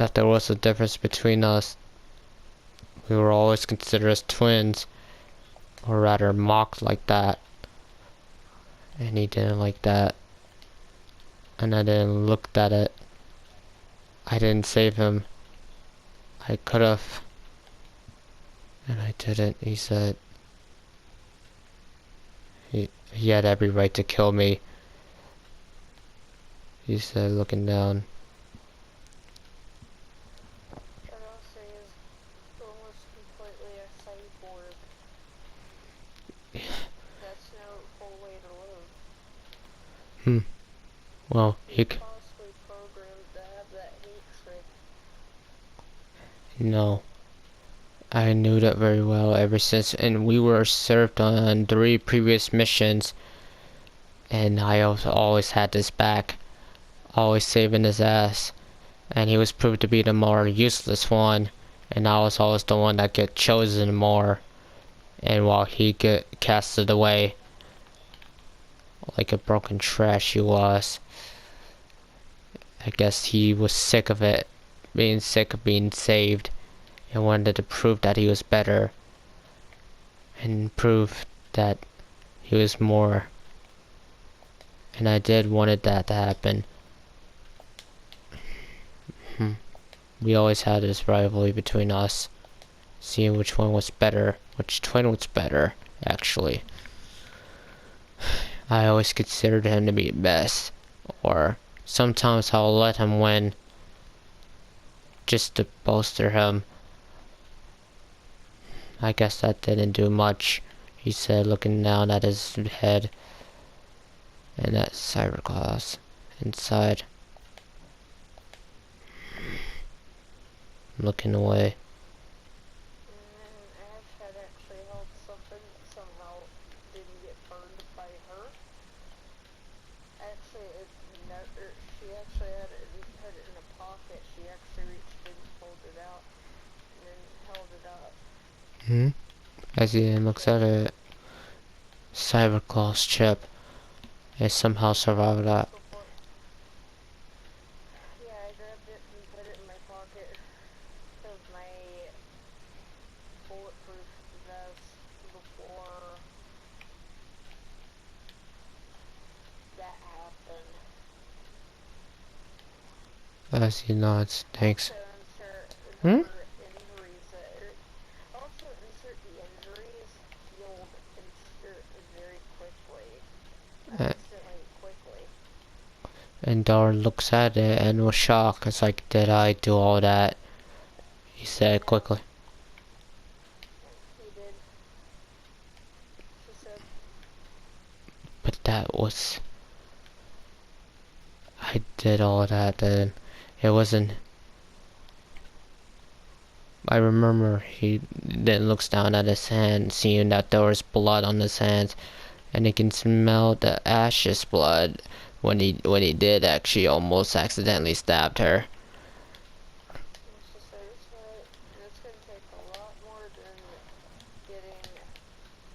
that there was a difference between us. We were always considered as twins, or rather mocked like that. And he didn't like that. And I didn't look at it. I didn't save him. I could have. And I didn't. He said he had every right to kill me. He said, looking down. That also is almost completely a cyborg. That's no full way to live. Well, He's possibly programmed to have that hatred. No. I knew that very well ever since, and we were served on 3 previous missions, and I always had his back, always saving his ass, and he was proved to be the more useless one, and I was always the one that get chosen more, and while he get casted away, like a broken trash he was. I guess he was sick of it, being sick of being saved, and wanted to prove that he was better, and prove that he was more. And I did wanted that to happen. We always had this rivalry between us, seeing which one was better, which twin was better, actually. I always considered him to be best, or sometimes I'll let him win, just to bolster him. I guess that didn't do much, he said, looking down at his head, and that cyberglass inside. Looking away. And Ash had actually held something that somehow didn't get burned by her. Actually, she actually had it in a pocket. She actually reached in, pulled it out, and then held it up. As he looks at it, cyberglass chip, and somehow survived that. Yeah, I grabbed it and put it in my pocket of my bulletproof vest before that happened. As he nods, thanks. Also insert the injuries you'll insert very quickly. Instantly quickly. And Darn looks at it and was shocked. It's like, did I do all that? He said quickly. He did. She said. But that was... I did all that then. It wasn't... I remember he then looks down at his hand, seeing that there was blood on his hands, and he can smell the Ash's blood when he did actually almost accidentally stabbed her. She said it's gonna take a lot more than getting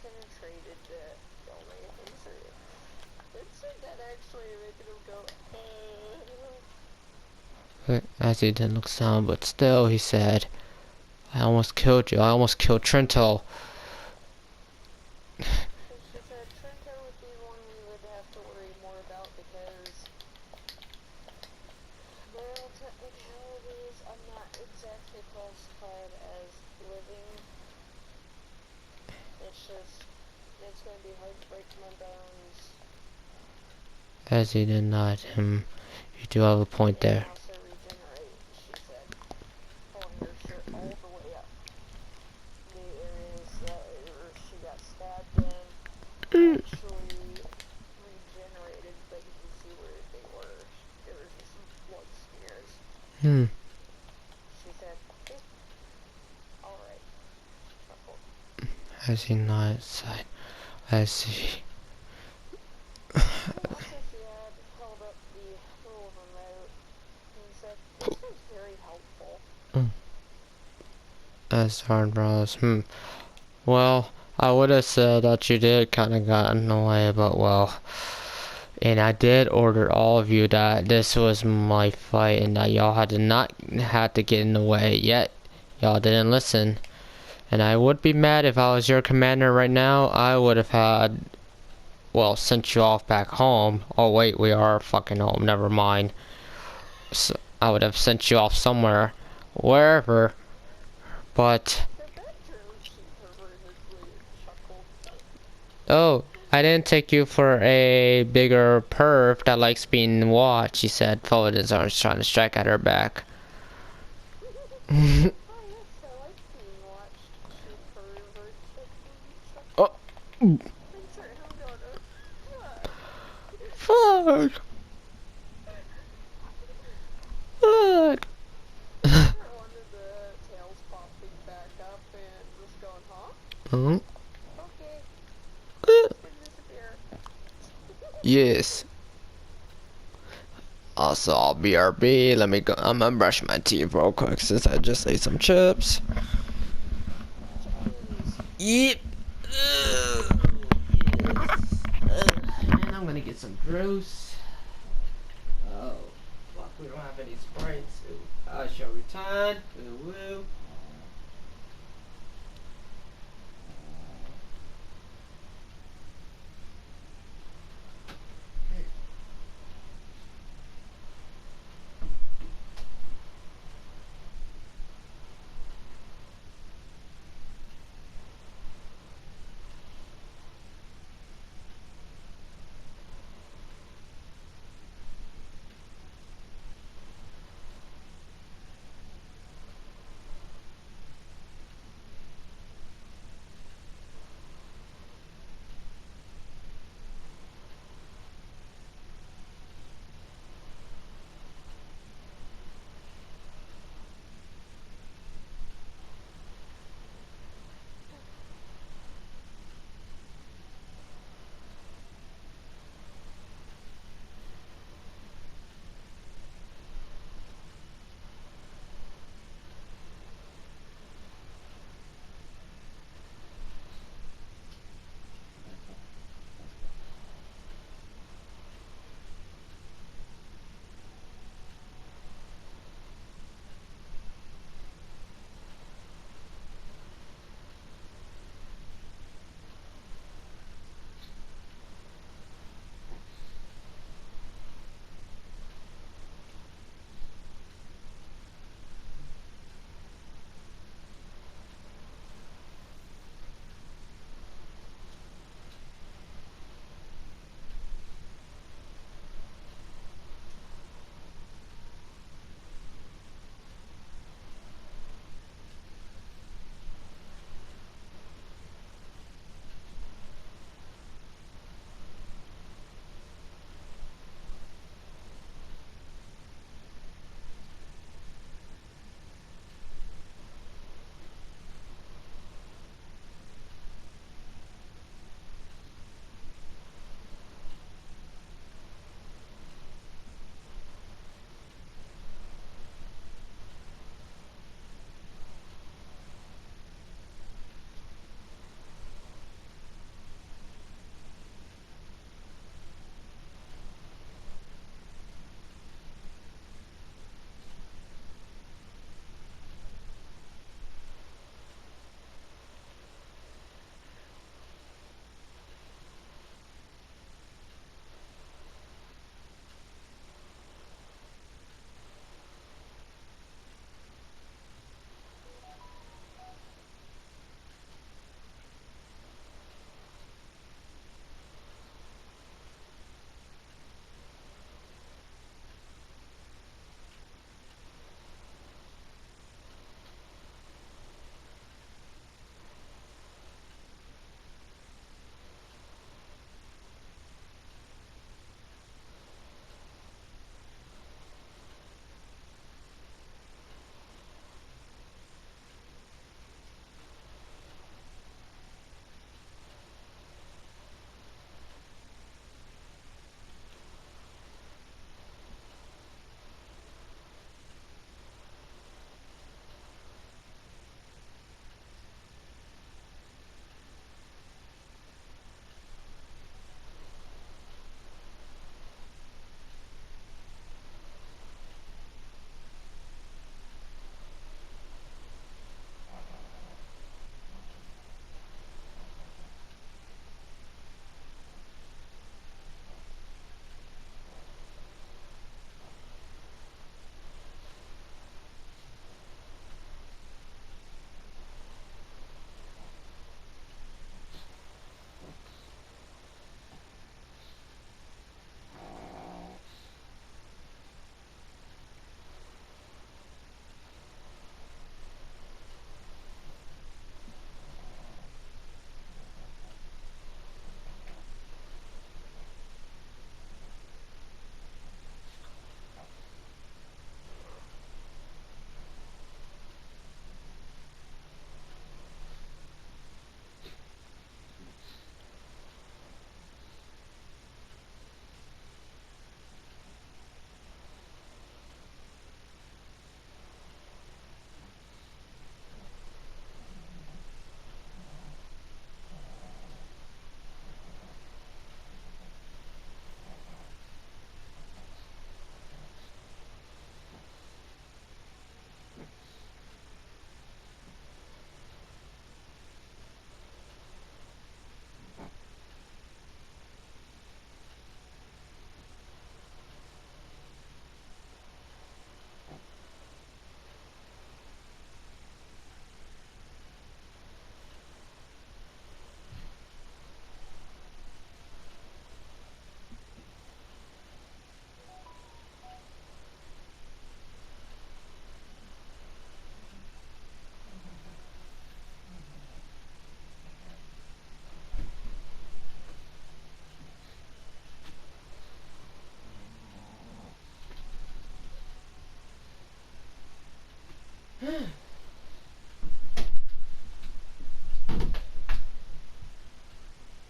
penetrated to kill me. Insert that actually making him go, As he then looks down, but still he said, I almost killed you. I almost killed Trento. She said Trento would be one we would have to worry more about because by all technicalities, I'm not exactly classified as living. It's gonna be hard to break my bones. As he did not him, you do have a point there. Also regenerate, she said, pulling her shirt all the way up. The areas that she got stabbed in actually regenerated, but you can see where they were. There was just some blood smears. She said, hey, alright. As he nods, as he... Also, she had held up the little remote and said, this was very helpful. As Hardbrows, Well, I would have said that you did kind of got in the way, but well, And I did order all of you that this was my fight and that y'all had to not have to get in the way, yet y'all didn't listen. And I would be mad if I was your commander right now. I would have had, well, sent you off back home. Oh wait, we are fucking home, never mind. So I would have sent you off somewhere, wherever, but The bedroom, she pervertedly chuckled. oh, I didn't take you for a bigger perv that likes being watched, she said, folded his arms trying to strike at her back. Oh yes, I like being watched. She pervertedly chuckled. Oh, I'm sorry, I'm gonna. fuck! Fuck! One of the tails popping back up and just going, huh? Oh, Okay, it's gonna disappear. yes. Also, I'll BRB. Let me go. I'm gonna brush my teeth real quick since I just ate some chips. Chickies. Yep. And I'm gonna get some juice. Oh, fuck, we don't have any sprites. I shall return. Woo woo.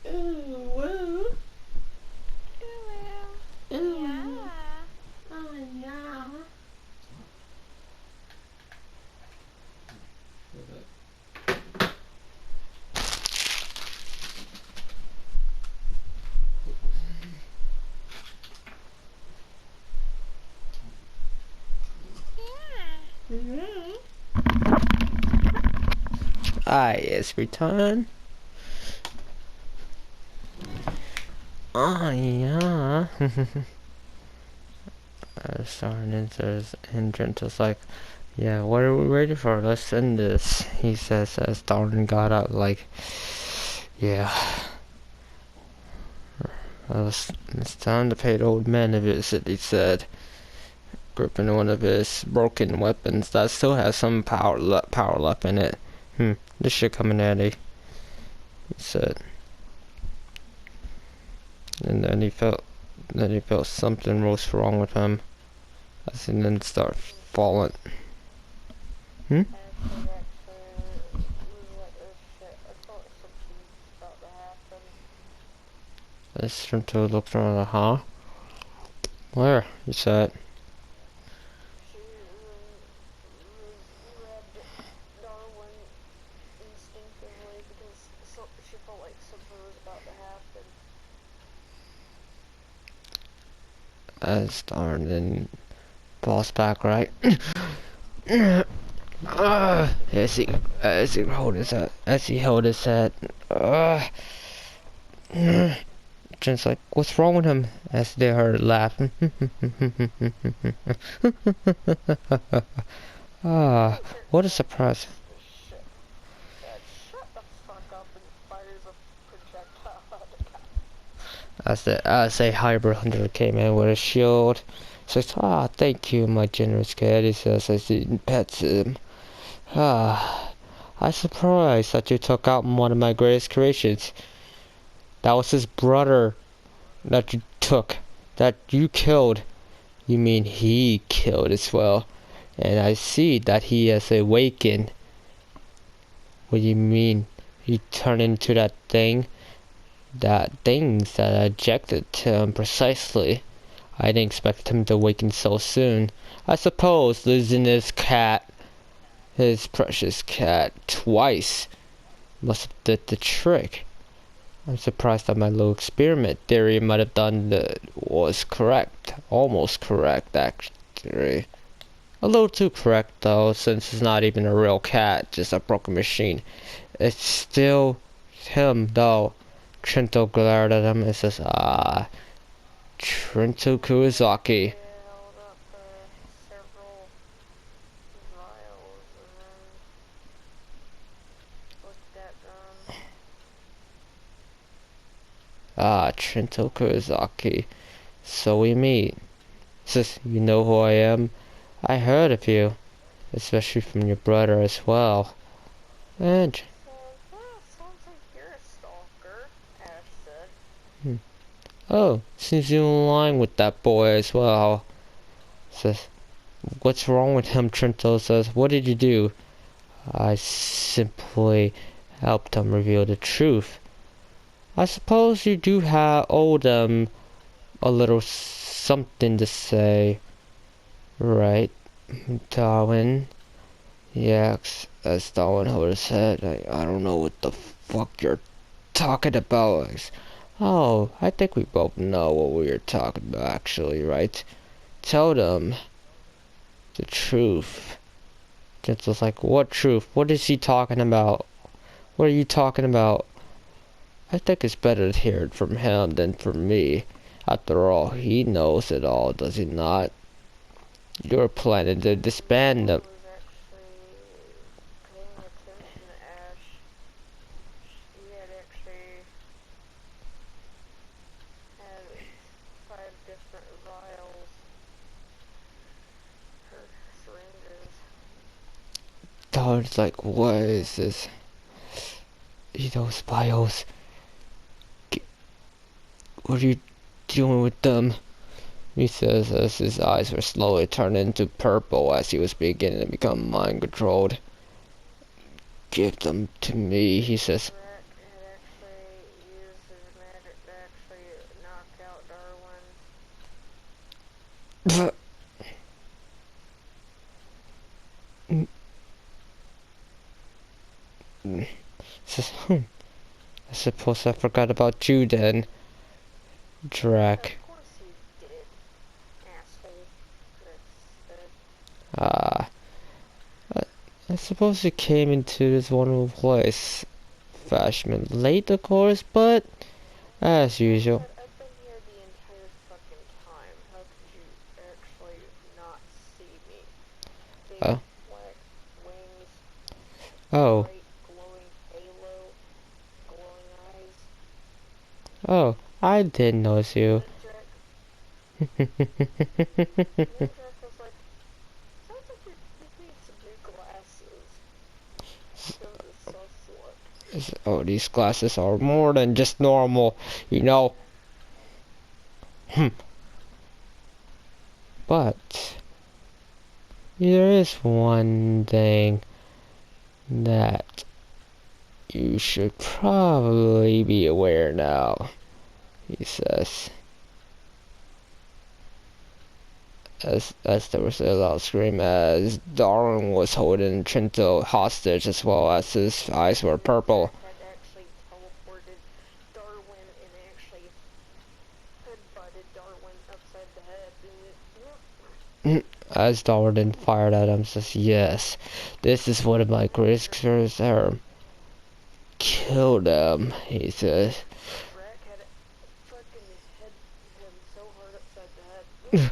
Ooh, woo. Yeah. Ooh. Oh, yeah. Yeah. Ah, yes, return. Oh, yeah. Sergeant says, and Gentle's like, yeah, what are we waiting for? Let's end this. He says as Darwin got up, like, yeah, it's time to pay the old man a visit, he said, gripping one of his broken weapons that still has some power left in it. This should come in handy, he said. And then he felt something was wrong with him, as he then started falling. Actually, was like, oh shit, I thought something was about to happen. As Trinto looked around, huh? Where? He said. She grabbed Darwin instinctively because she felt like something was about to happen. As Darwin then falls back, right? As he held his head. Just like, what's wrong with him? As they heard laughing. Ah, what a surprise. Shit. Dad, shut the fuck up and fires a projectile at the cat. As a hybrid hunter came in with a shield. Says, thank you, my generous kid. He says as he pets him. I'm surprised that you took out one of my greatest creations. That was his brother that you took, that you killed. You mean he killed as well? And I see that he has awakened. What do you mean? He turned into that thing? That things that ejected him precisely. I didn't expect him to awaken so soon. I suppose losing his precious cat, twice must have did the trick. I'm surprised that my little experiment theory might have was correct. Almost correct, actually. A little too correct, though, since it's not even a real cat, just a broken machine. It's still him, though. Trinto glared at him and says, Trinto Kuwasaki. Held up several vials and then looked at them. Trinto Kuwasaki. So we meet. Says, you know who I am? I heard of you, especially from your brother as well. And Sounds like you're a stalker, Ash said. oh, seems you're in line with that boy as well. Says, what's wrong with him? Trinto says, what did you do? I simply helped him reveal the truth. I suppose you do owe them a little something to say, right, Darwin? Yes, as Darwin held his head. I don't know what the fuck you're talking about. Oh, I think we both know what we are talking about, actually, right? Tell them the truth. Gentle's like, what truth? What is he talking about? What are you talking about? I think it's better to hear it from him than from me. After all, he knows it all, does he not? You're planning to disband them. Was actually paying attention to Ash. He had actually had 5 different vials. Her syringes. Darwin's like, what is this? Those bios. What are you doing with them? He says as his eyes were slowly turning into purple as he was beginning to become mind controlled. Give them to me, he says. Drac had actually used his magic to actually knock out Darwin. Says, I suppose I forgot about you then, Drac. Of course you did, asshole. That's Ah, I suppose you came into this wonderful place. Fashioned late, of course, but as usual. I've been here the entire fucking time. How could you actually not see me? Big Oh, black wings, oh, bright glowing halo, glowing eyes. oh, I did notice you. And Jack was like, sounds like you need some new glasses. Because it's so slick. Oh, these glasses are more than just normal, you know. But there is one thing that you should probably be aware now, he says. As there was a loud scream as Darwin was holding Trinto hostage as well as his eyes were purple. Jack had actually teleported Darwin and actually headbutted Darwin upside the head. As Darwin fired at him, says, yes, this is one of my greatest concerns ever. Kill them, he says. Drac had fucking hit him so hard upside the head.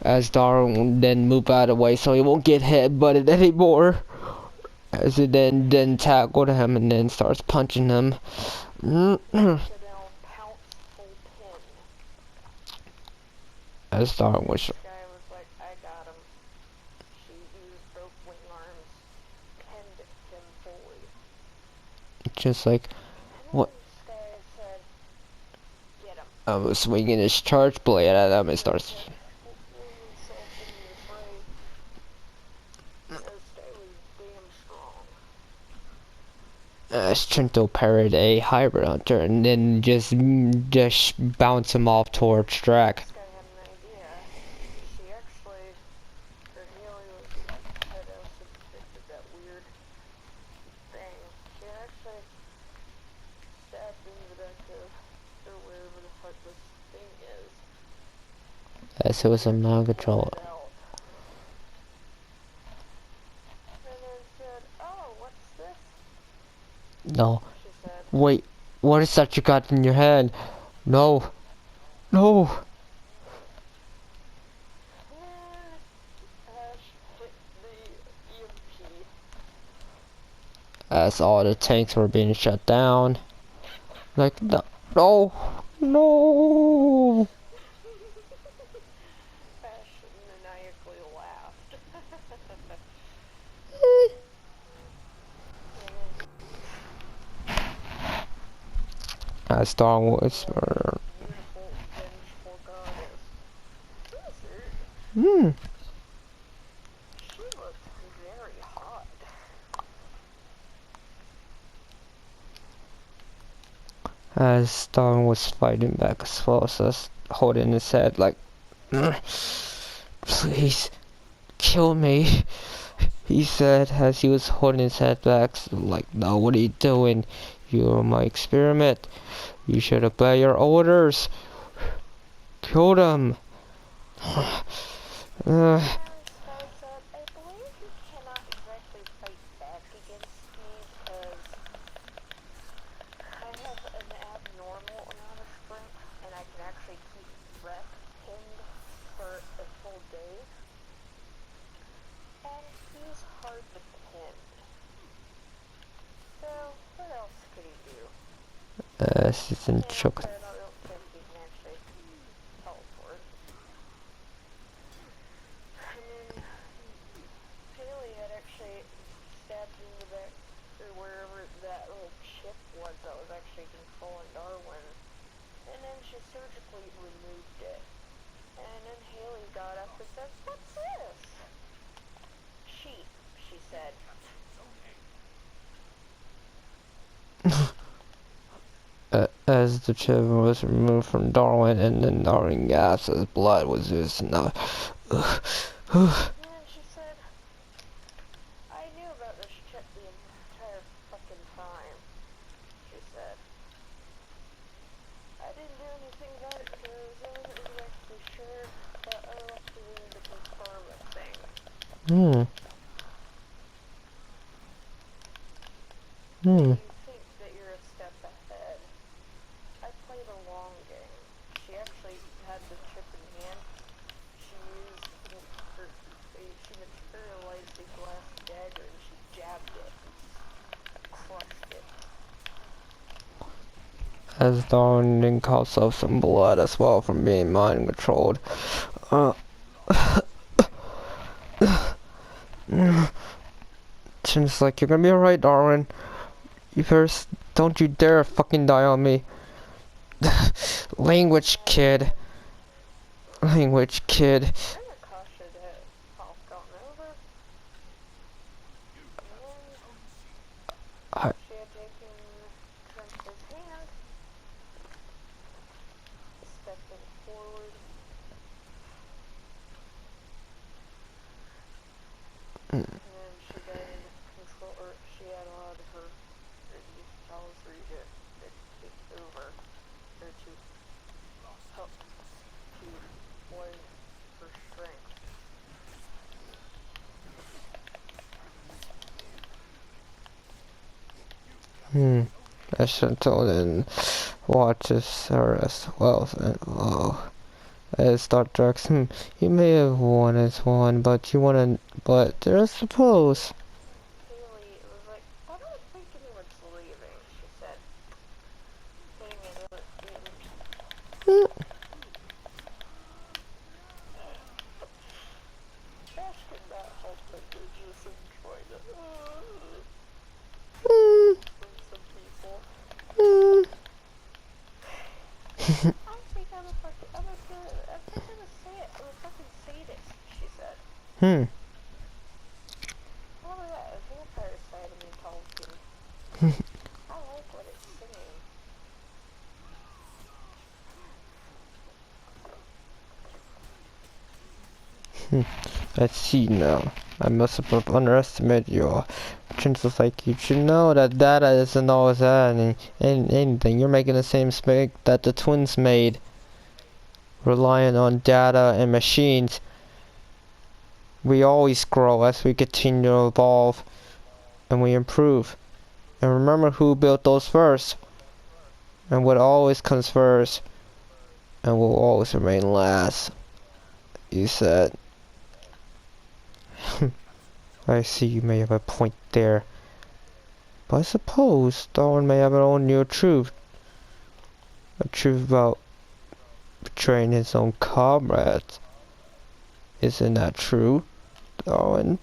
As Darwin then moved out of the way so he won't get headbutted anymore. As he then tackled him and then starts punching him. So now pounce full pin. As Darwin was This guy was like, I got him. She used both wing arms, pinned him fully. just like, And what? then this guy said, get him. I was swinging his charge blade at him and starts. Flung himself into the fray. This guy was damn strong. As Trinto parried a hybrid hunter and then just bounce him off towards Drac. This guy had an idea. She actually, Cornelia had also depicted that weird thing. She actually stabbed into the back of, or wherever the fuck this thing is. As it was a mind control. Pulled it out. And then said, oh, what's this? No, She said, wait, what is that you got in your hand? No, no. and then Ash hit the EMP. As all the tanks were being shut down. Like, no, no, no. Ash maniacally laughed. As Darwin whispered. Beautiful, vengeful goddess. Blizzard, Hmm. she looked very hot. As Darwin was fighting back as well as holding his head like, please, kill me. He said as he was holding his head back, like, no, what are you doing? You're my experiment. You should obey your orders. Kill them. Sky said, I believe you cannot exactly fight back against me because I have an abnormal amount of strength and I can actually keep Rep pinned for a full day. And he's hard to pin. So, what else could he do? She's in shock. I don't think he can actually teleport. And then Haley had actually stabbed into that, or wherever that little chip was that was actually controlling Darwin. And then she surgically removed it. And then Haley got up and said, "What's this?" "Sheep," she said. As the children was removed from Darwin, and then Darwin gasped as blood was oozing out. And then she said, "I knew about this chip the entire fucking time," she said. "I didn't do anything about it because I wasn't exactly sure, but I left it in to confirm a thing." Hmm. Hmm. You think that you're a step ahead. I play the long game. She actually had the chip in hand. She she materialized a glass dagger and she jabbed it, crushed it. As Darwin then coughs up some blood as well from being mind controlled. Seems like you're gonna be alright, Darwin. You first, don't you dare fucking die on me. Language, kid. Language, kid. And Akasha had half gotten over. And I- she had taken Trent's hand, stepping forward. And then she then she had allowed her, these fellows to take over, or to help to lend her strength. I should have told and watches her as well. Oh, as Dr. X, you may have won as one, but but there's suppose. Haley was like, "I don't think anyone's leaving," she said. Hitting another Ash could not help but to just enjoy the from some people. I think I'm a fucking sadist, she said. All of that, a vampire side of me talking. I like what it's saying. I see now. I must have underestimated your chances. Like, you should know that data isn't always anything. You're making the same mistake that the twins made, relying on data and machines. We always grow as we continue to evolve, and we improve. And remember who built those first, and what always comes first, and will always remain last. You said. I see you may have a point there. But I suppose Darwin may have her own new truth. A truth about betraying his own comrades. Isn't that true, Darwin?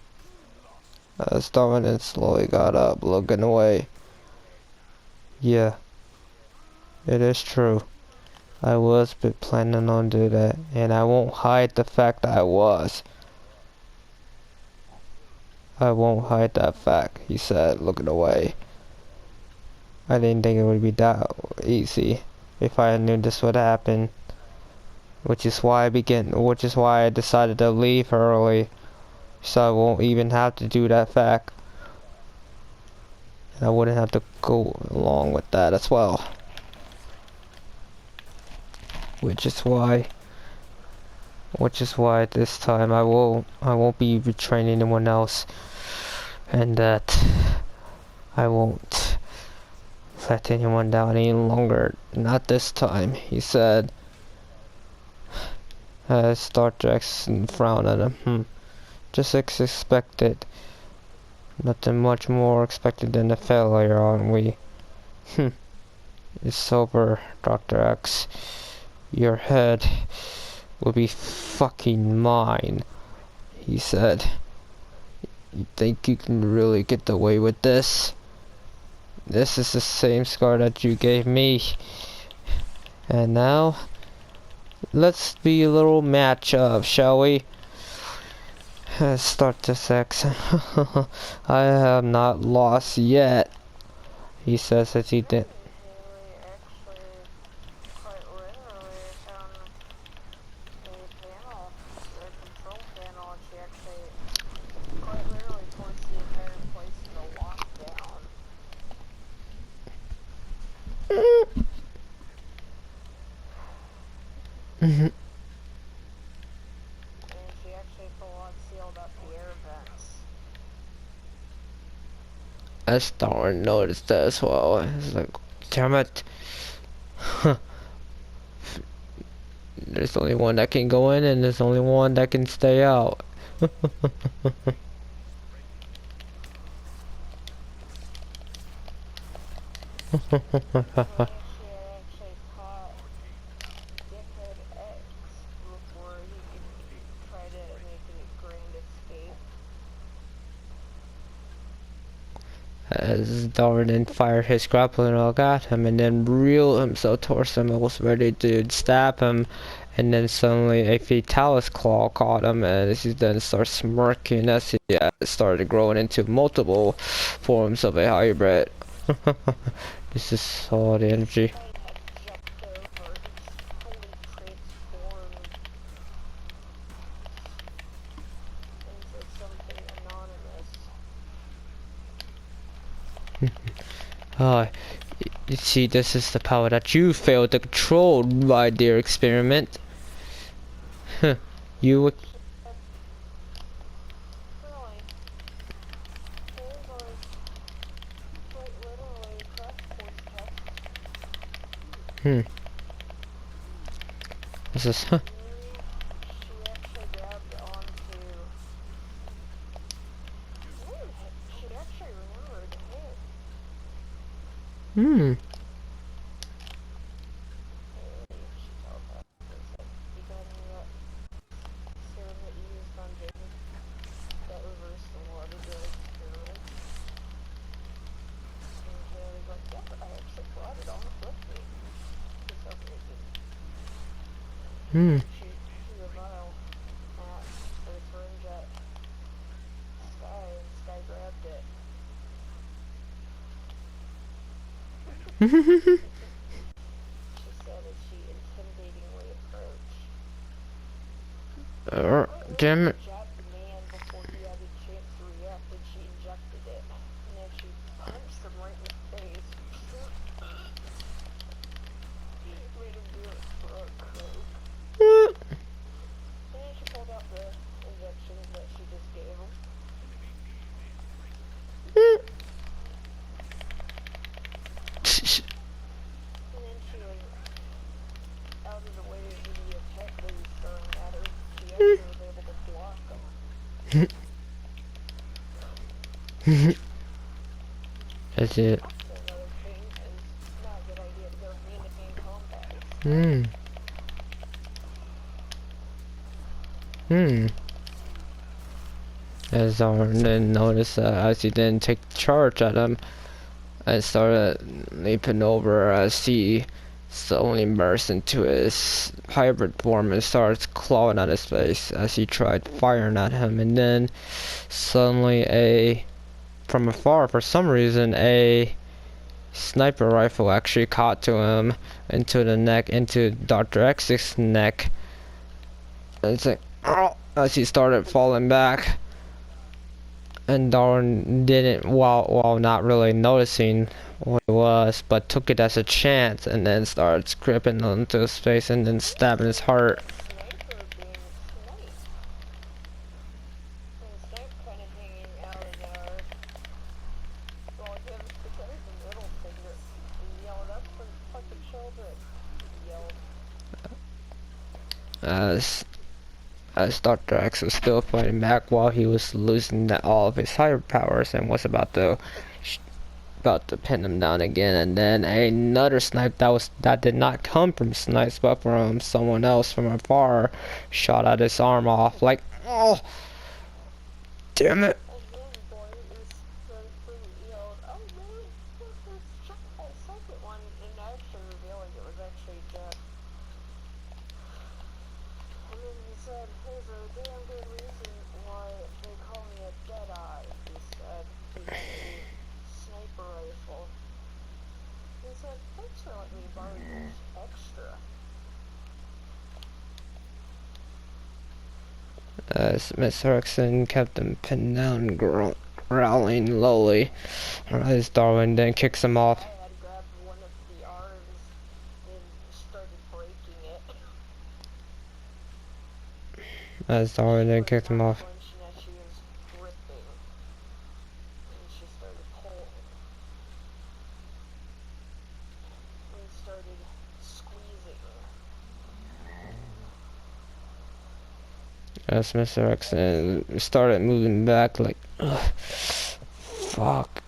As Darwin then slowly got up, looking away. Yeah, it is true. I was planning on doing that, and I won't hide the fact that I was. I won't hide that fact, he said, looking away. I didn't think it would be that easy if I knew this would happen. Which is why I decided to leave early, so I won't even have to do that fact. And I wouldn't have to go along with that as well. Which is why this time I won't be betraying anyone else, and that I won't let anyone down any longer. Not this time, he said. Star Jackson frowned at him. Just as expected. Nothing much more expected than a failure, aren't we? It's over, Dr. X. Your head will be fucking mine, he said. You think you can really get away with this? This is the same scar that you gave me. And now, Let's be a little match up, shall we? Let's start this X. I have not lost yet. He says as he did. Haley actually quite literally found a panel, a control panel, and she actually quite literally forced the entire place into lockdown. Mhm. And she actually full on sealed up the air vents. I started to notice that as well. It's like, damn it. There's only one that can go in and there's only one that can stay out. Apparently she had actually caught Dickhead X before he could try to make a grand escape. As Darwin fired his grappling hook at him and then reeled himself towards him and was ready to stab him, and then suddenly a Fatalis claw caught him and he then started smirking as he started growing into multiple forms of a hybrid. This is all the energy. Dickhead had jumped over, he just fully transformed into something anonymous. Ah, you see, this is the power that you failed to control, my dear experiment. You would. Really? There's our quite literally crash course test. This is. She actually grabbed onto. She actually remembered him. Hmm. She telepathically said, "You got any of that serum that you used on Jacob that reversed a lot of the experiments?" And Haley's like, "Yeah, I actually brought it on with me." She's hoping it didn't. Hmm. She threw a vial at her syringe at Sky, and Sky grabbed it. She said as she intimidatingly approached. Quite Damn literally it. jabbed the man before he had a chance to react, and she injected it. And then she punched him right in the face. Made him do a front croak. And then she pulled out the injections that she just gave him. And then she was out of the way of the attack that he was throwing at her. She actually was able to block him. That's it. Also another thing is not a good idea to go hand-to-hand combat. Hmm. Hmm. As Darwin then noticed as he didn't take charge at him and started leaping over as he suddenly burst into his hybrid form and starts clawing at his face as he tried firing at him, and then suddenly from afar, for some reason, a sniper rifle actually caught to him into the neck, into Dr. X's neck. And it's like, oh, as he started falling back. And Darwin didn't, while not really noticing what it was, but took it as a chance and then started gripping onto his face and then stabbing his heart. Sniper being a snipe. And Snipe kind of hanging out in our. Well, him sticking out the middle finger and yelled, "That's for fucking children." He yelled. As Dr. X was still fighting back while he was losing all of his higher powers and was about to pin him down again, and then another snipe that did not come from Snipes but from someone else from afar shot at his arm off like, oh, damn it. Again, boy, this sniper yelled, "Oh man, let's check that second one," and actually revealing it was actually Jeff. said, "There's a damn good reason why they call me a Deadeye," he said. He had a sniper rifle. He said, "Thanks for letting me borrow your extra." As Miss Erickson kept him pinned down, growling lowly. As Darwin then kicks him off. I had grabbed one of the arms and started breaking it. As Darwin then kicked him off. Clenching as she was gripping, and she started pulling. And started squeezing. As Miss Erickson started moving back like, ugh, fuck.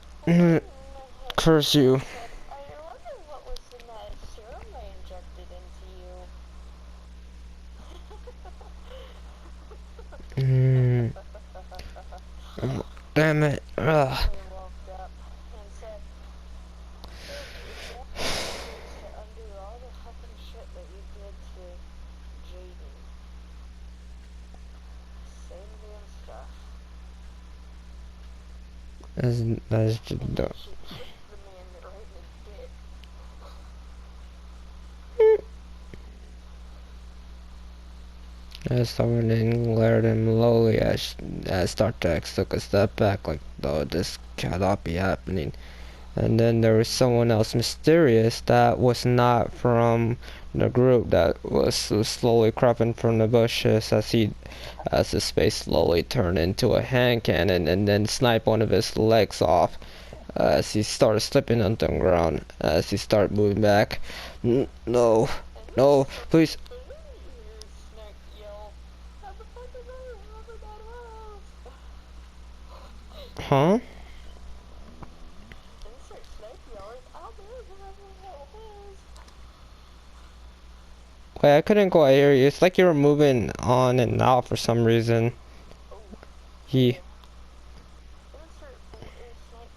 Curse you. I wonder what was in that serum I injected into you. Oh, damn it. Ugh. They walked up and said, "Your objective is to undo all the fucking shit that you did to Jaden. Same damn stuff." That's And just she kicked the man right in the dick. as someone then glared at him lowly as Star Trek took a step back like, though this cannot be happening. And then there was someone else mysterious that was not from the group that was slowly creeping from the bushes as the space slowly turned into a hand cannon and then sniped one of his legs off as he started slipping on the ground as he started moving back. No, no, please. Snake yelled, "How the fuck is that whoever that was?" Huh? Insert Snake yelling, "I'll do whoever that was." Wait, I couldn't quite hear you. It's like you were moving on and out for some reason. Oh. He. Insert Snake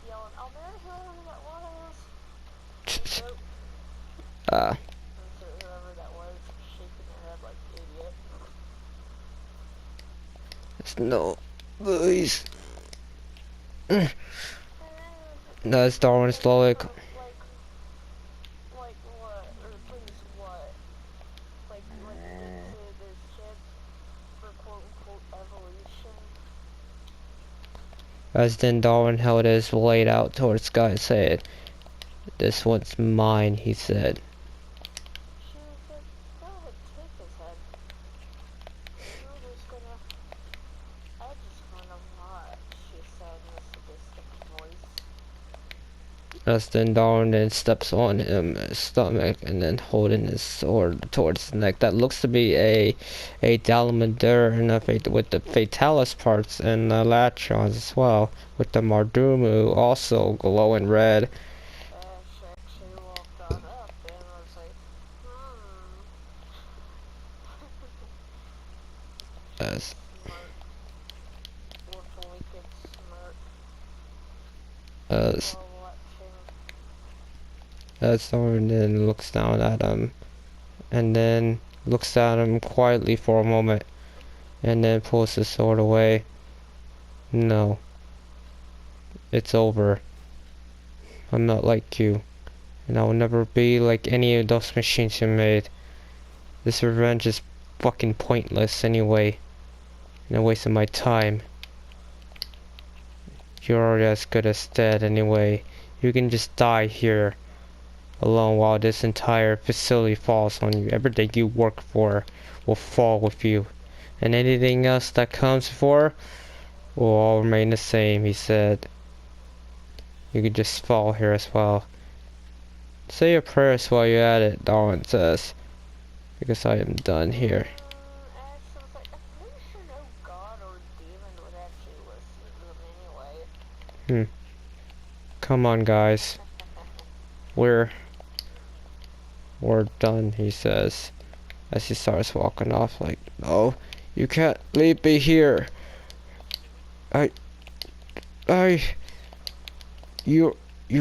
yelling, "I'll do whoever that was." Insert whoever that was shaking their head like an idiot. No, please. That's Darwin slowly. Like what? Or please what? Like you did to those kids for quote unquote evolution? As then Darwin held his blade out towards Scott and said, "This one's mine," he said. She said, "Go ahead, take his head. You're just gonna... I just want a lot," she said in a sadistic voice. As then Darwin then steps on his stomach and then holding his sword towards his neck. That looks to be a Dalamadur and with the Fatalis parts and the Latrons as well, with the Mardumu also glowing red. Ash actually walked on up and was like, As Smirk. With a wicked smirk. as While watching. Darwin then looks down at him and then looks at him quietly for a moment and then pulls his sword away. No. It's over. I'm not like you. And I will never be like any of those machines you made. This revenge is fucking pointless anyway. And a waste of my time. You're already as good as dead anyway. You can just die here alone while this entire facility falls on you. Everything you work for will fall with you. And anything else that comes before will all remain the same, he said. You could just fall here as well. Say your prayers while you're at it, Darwin says. Because I am done here. Ash was like, I'm pretty sure no god or demon would actually listen to them anyway. Come on, guys. We're done, he says. As he starts walking off like, no, you can't leave me here. You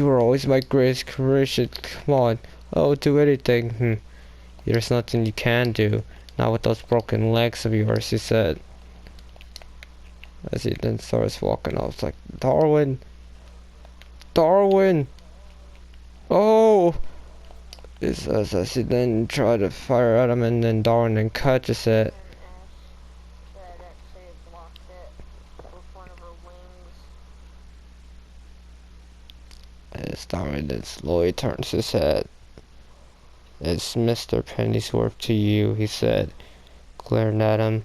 were always my greatest creation. Come on. I'll do anything. There's nothing you can do. Not with those broken legs of yours, he said. As he then starts walking, I was like, Darwin! Darwin! Oh! He says as he then tried to fire at him, and then Darwin then catches it. And Ash said actually it blocked it with one of her wings. As Darwin then slowly turns his head. It's Mr. Pennyworth to you, he said, glaring at him.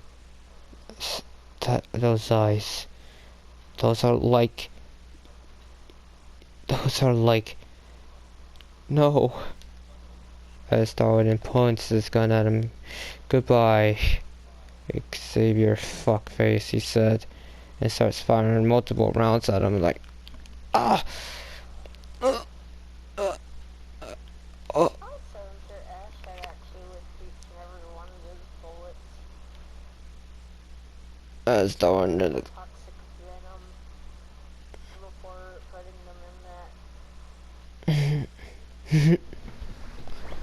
Those eyes. Those are like... No. As Darwin points his gun at him. Goodbye, Xavier fuckface, he said. And starts firing multiple rounds at him like... Ah! Also, Sir Ash had actually lived each and every one of his bullets. As Darwin... Toxic venom before putting them in that.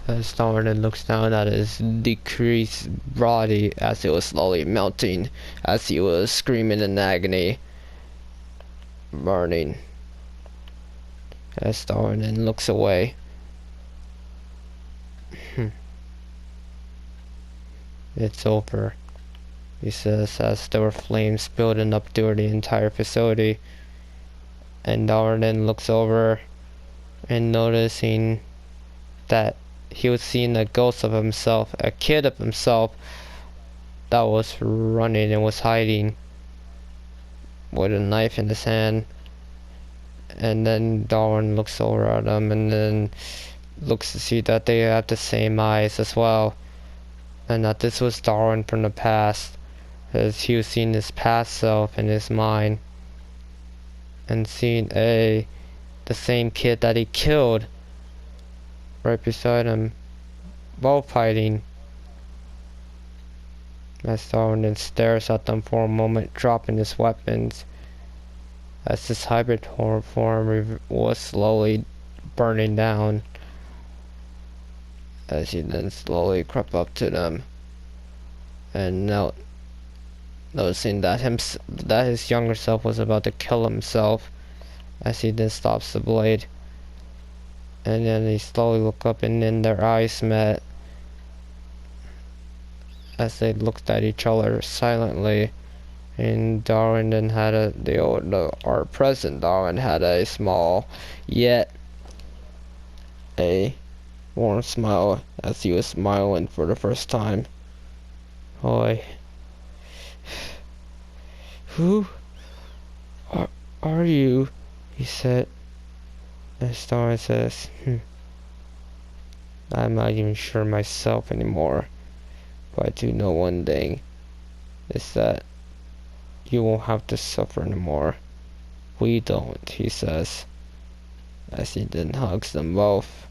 As Darwin looks down at his decreased body as it was slowly melting, as he was screaming in agony, burning. As Darwin looks away. It's over, he says, as there were flames building up through the entire facility. And Darwin looks over and noticing that he was seeing a ghost of himself, a kid of himself, that was running and was hiding with a knife in his hand. And then Darwin looks over at him and then looks to see that they have the same eyes as well, and that this was Darwin from the past, as he was seeing his past self in his mind and seeing the same kid that he killed right beside him, both fighting. As Darwin then stares at them for a moment, dropping his weapons, as this hybrid form was slowly burning down, as he then slowly crept up to them and knelt, noticing that his younger self was about to kill himself, as he then stops the blade. And then they slowly look up, and then their eyes met as they looked at each other silently. And Darwin then had our present Darwin had a small, yet a warm smile as he was smiling for the first time. Oi. Who are you? He said. As Darwin says, I'm not even sure myself anymore. But I do know one thing. Is that you won't have to suffer anymore. We don't, he says. As he then hugs them both.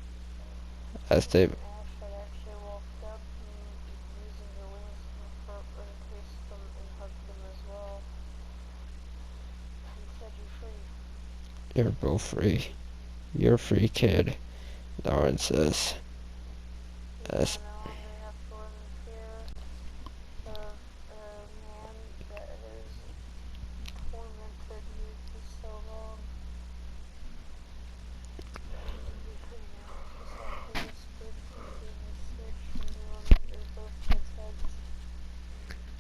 As they... Ash had actually walked up and using her wings to encase them and hug them as well. And said, "You're free." You're both free. You're free, kid, Darwin says. As You no longer have to live in fear of a man that has tormented you for so long. You're free now, she softly whispered, flipping the switch and kneeling under both kids' heads.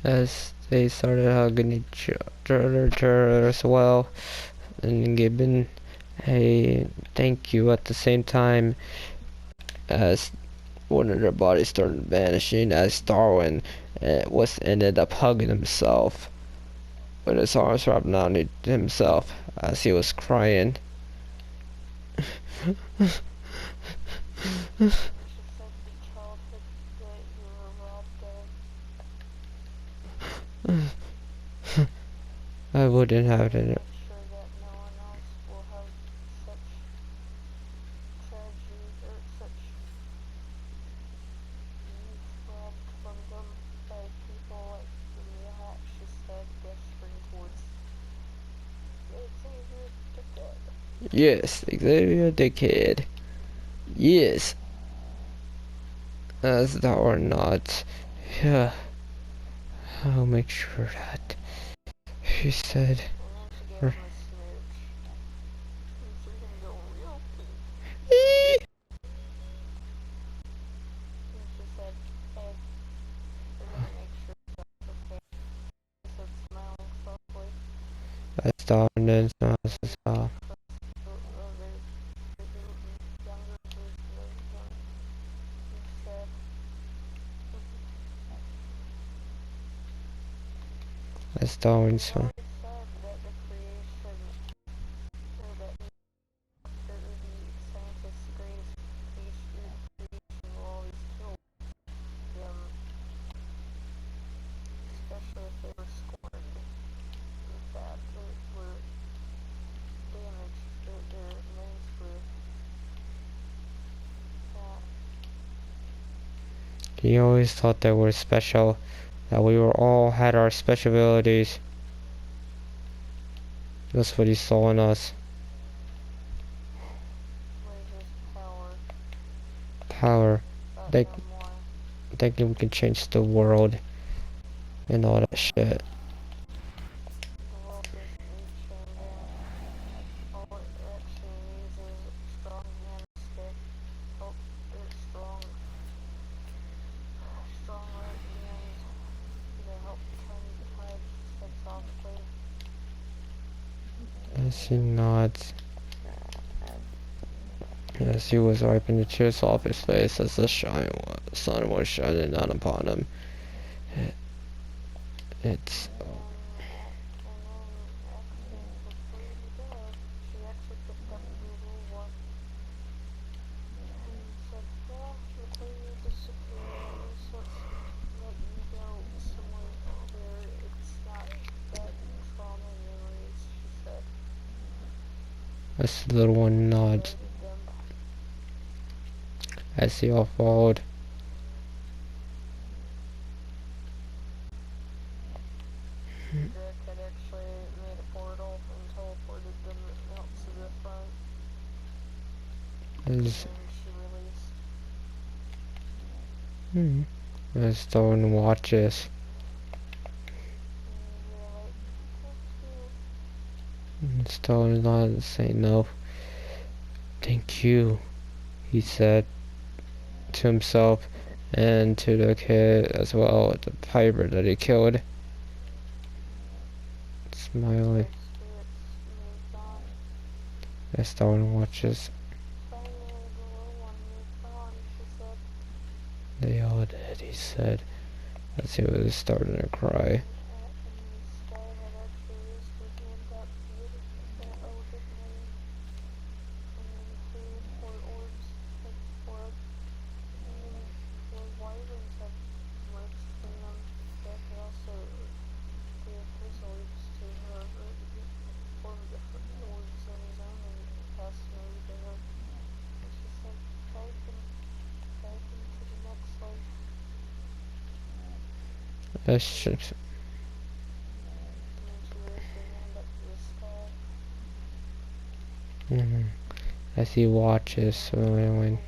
as they started hugging each other as well, and giving a thank you at the same time, as one of their bodies started vanishing, as Darwin ended up hugging himself with his arms wrapped around himself as he was crying. She said the childhood that you were robbed of. I wouldn't have it. I'm sure that no one else will have such tragedy or such youth robbed from them by people like that, she said, gesturing towards Xavier the Dead. Yes, Xavier the Kid. Yes. As Darwin nods, Yeah, I'll make sure that. She said. And then she gave him a smooch. And she's gonna go real pink. And she said, hey, we're gonna make sure that's okay. She said, smiling softly. That's the ordinance. That's the ordinance. Especially if they were scorned that were damaged, their names were that. He always thought that we're special, that we were all had our special abilities. That's what he saw in us. Where's his power? Power. But They, no more. thinking we can change the world and all that shit. The world doesn't need changing. All it actually needs is strong hands to help their strong right hands to help turn the tide just softly. As he nods. As he was wiping the tears off his face as the sun was shining down upon him. It's... And then actually, before you go, she actually picked up the little one and said, well, before you disappear, so let you go somewhere where it's not that trauma memories, she said. as the little one nods. As they all followed. Drake had actually made a portal and teleported them out to the front. As, And she released. as Dawn watches. And Dawn is not saying no. Thank you, he said to himself and to the kid as well, the piper that he killed. Smiling as Dawn watches. They all did, he said, as he was starting to cry. That's just, as he watches, smiling.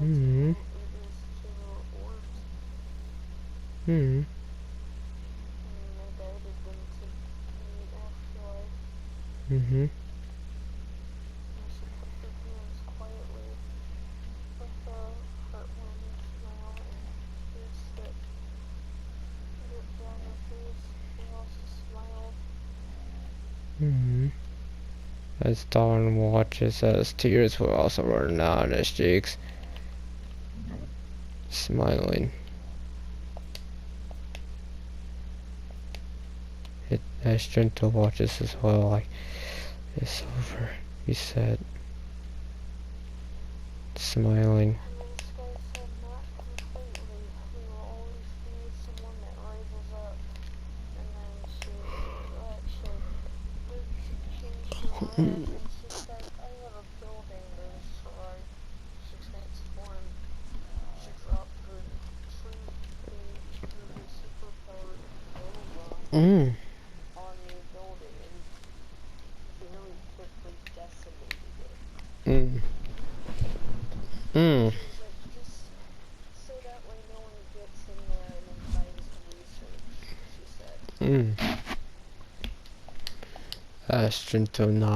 Mm-hmm. Mm-hmm. Mm-hmm. Mm-hmm. As Dawn watches, as tears were also running down his cheeks, smiling. As Gentle watches as well, like, it's over, he said, smiling. Mm. Mm. She was like, just so that way no one gets in there and then tries to research, she said. Mm. Strength of knowledge.